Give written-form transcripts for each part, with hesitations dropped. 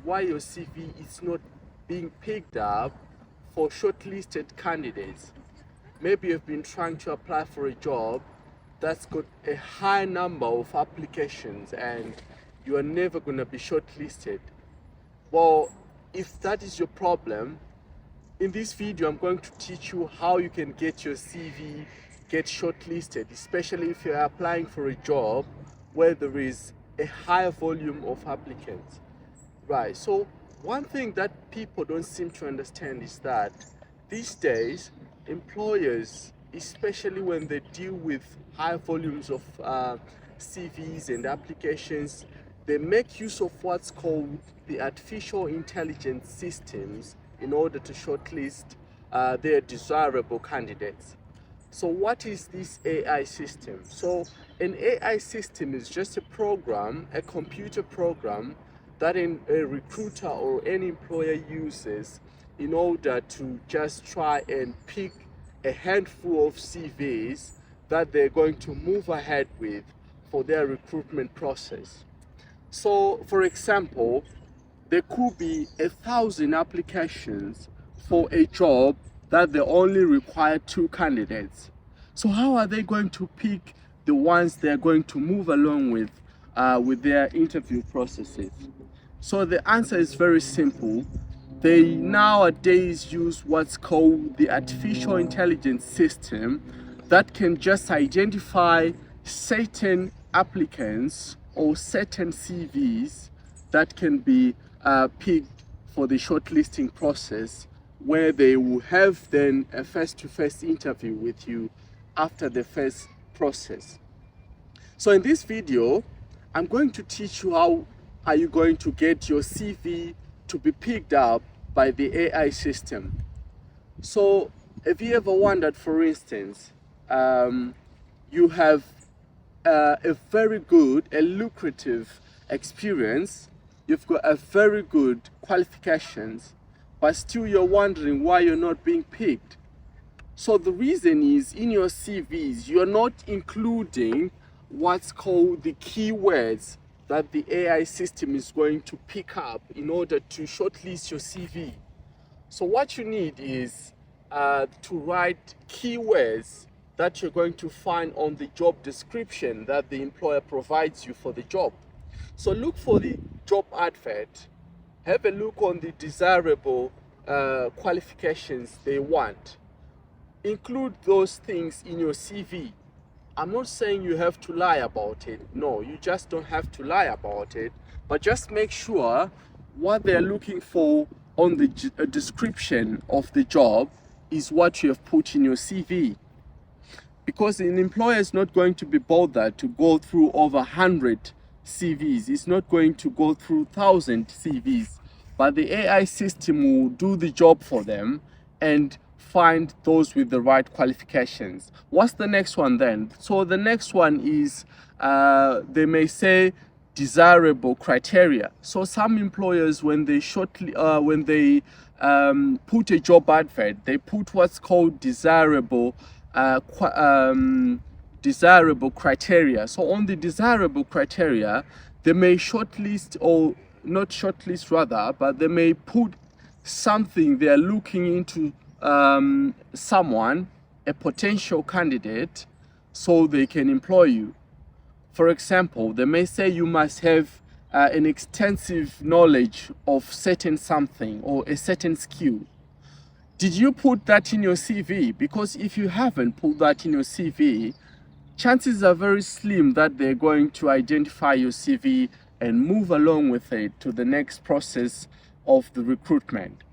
why your CV is not being picked up for shortlisted candidates. Maybe you've been trying to apply for a job that's got a high number of applications and you are never going to be shortlisted. Well, if that is your problem, in this video I'm going to teach you how you can get your CV get shortlisted, especially if you're applying for a job where there is a high volume of applicants. Right, so one thing that people don't seem to understand is that these days employers, especially when they deal with high volumes of CVs and applications, they make use of what's called the artificial intelligence systems in order to shortlist their desirable candidates. So what is this AI system? So an AI system is just a program, a computer program that a recruiter or any employer uses in order to just try and pick a handful of CVs that they're going to move ahead with for their recruitment process. So for example, there could be 1,000 applications for a job that they only require 2 candidates. So how are they going to pick the ones they're going to move along with their interview processes? So the answer is very simple. They nowadays use what's called the artificial intelligence system that can just identify certain applicants or certain CVs that can be picked for the shortlisting process, where they will have then a face-to-face interview with you after the first process. So in this video, I'm going to teach you how are you going to get your CV to be picked up by the AI system. So have you ever wondered, for instance, you have a very good, a lucrative experience, you've got a very good qualifications, but still you're wondering why you're not being picked. So the reason is, in your CVs, you're not including what's called the keywords that the AI system is going to pick up in order to shortlist your CV. So what you need is to write keywords that you're going to find on the job description that the employer provides you for the job. So look for the job advert, have a look on the desirable qualifications they want. Include those things in your CV. I'm not saying you have to lie about it. No, you just don't have to lie about it. But just make sure what they're looking for on the description of the job is what you have put in your CV. Because an employer is not going to be bothered to go through over 100 CVs. It's not going to go through 1,000 CVs. But the AI system will do the job for them and find those with the right qualifications. What's the next one then? So the next one is, they may say desirable criteria. So some employers, when they put a job advert, they put what's called desirable criteria. So on the desirable criteria, they may shortlist, or not shortlist rather, but they may put something they are looking into someone, a potential candidate, so they can employ you. For example, they may say you must have an extensive knowledge of certain something or a certain skill. Did you put that in your CV? Because if you haven't put that in your CV, chances are very slim that they're going to identify your CV and move along with it to the next process of the recruitment.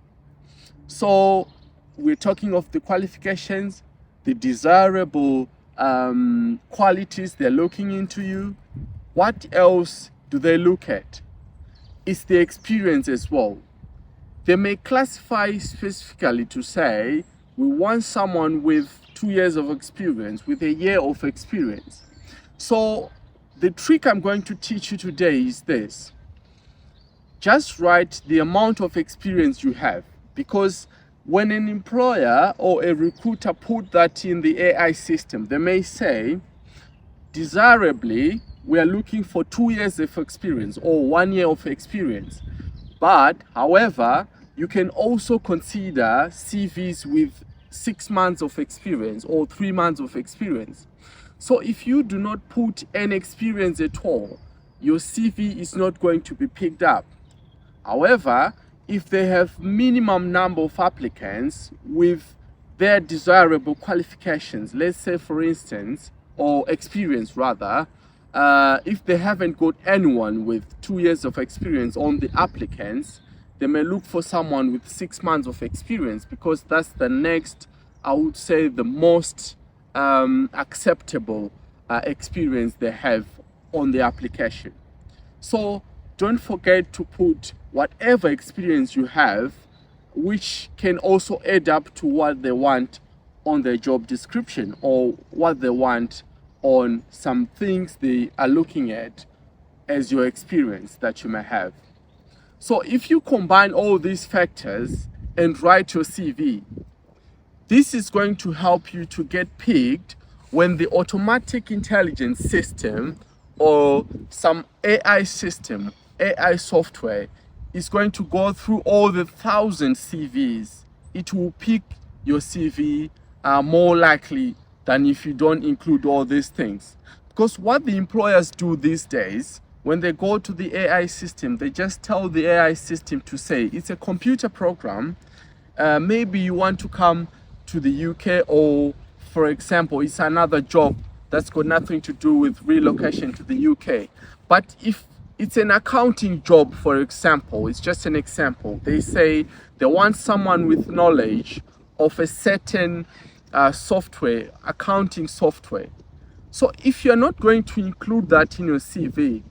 So we're talking of the qualifications, the desirable qualities they're looking into you. What else do they look at? It's the experience as well. They may classify specifically to say, we want someone with 2 years of experience, with a year of experience. So the trick I'm going to teach you today is this. Just write the amount of experience you have, because when an employer or a recruiter put that in the AI system, they may say, desirably, we are looking for 2 years of experience or 1 year of experience. But however, you can also consider CVs with 6 months of experience or 3 months of experience. So if you do not put any experience at all, your CV is not going to be picked up. However, if they have minimum number of applicants with their desirable qualifications, let's say for instance, or experience rather, if they haven't got anyone with 2 years of experience on the applicants, they may look for someone with 6 months of experience, because that's the next, I would say, the most acceptable experience they have on the application. So don't forget to put whatever experience you have, which can also add up to what they want on their job description, or what they want on some things they are looking at as your experience that you may have. So if you combine all these factors and write your CV, this is going to help you to get picked when the automatic intelligence system or some AI system, AI software, is going to go through all the 1,000 CVs. It will pick your CV more likely than if you don't include all these things. Because what the employers do these days, when they go to the AI system, they just tell the AI system to say, it's a computer program. Maybe you want to come to the UK, or for example, it's another job that's got nothing to do with relocation to the UK. But if it's an accounting job, for example, it's just an example, they say they want someone with knowledge of a certain software, accounting software. So if you're not going to include that in your CV,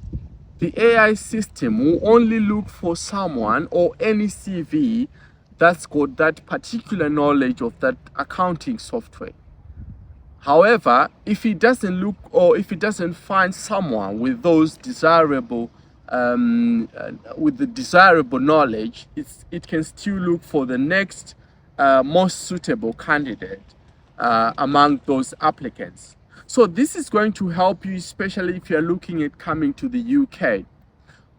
the AI system will only look for someone or any CV that's got that particular knowledge of that accounting software. However, if it doesn't look, or if it doesn't find someone with those desirable, with the desirable knowledge, it can still look for the next most suitable candidate among those applicants. So this is going to help you, especially if you're looking at coming to the UK.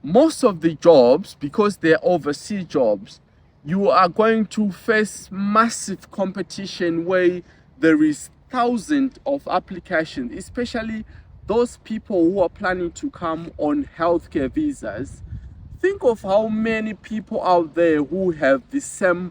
Most of the jobs, because they're overseas jobs, you are going to face massive competition where there is thousands of applications, especially those people who are planning to come on healthcare visas. Think of how many people out there who have the same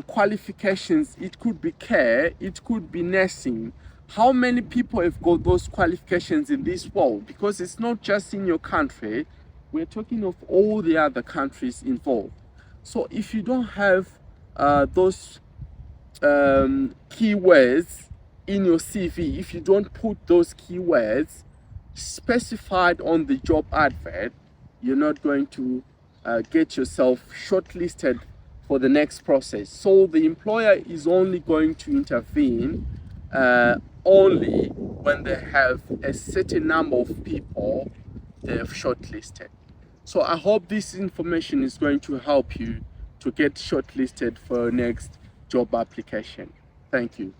qualifications. It could be care, it could be nursing. How many people have got those qualifications in this world? Because it's not just in your country, we're talking of all the other countries involved. So if you don't have those keywords in your CV, if you don't put those keywords specified on the job advert, you're not going to get yourself shortlisted for the next process. So the employer is only going to intervene only when they have a certain number of people they have shortlisted. So I hope this information is going to help you to get shortlisted for your next job application. Thank you.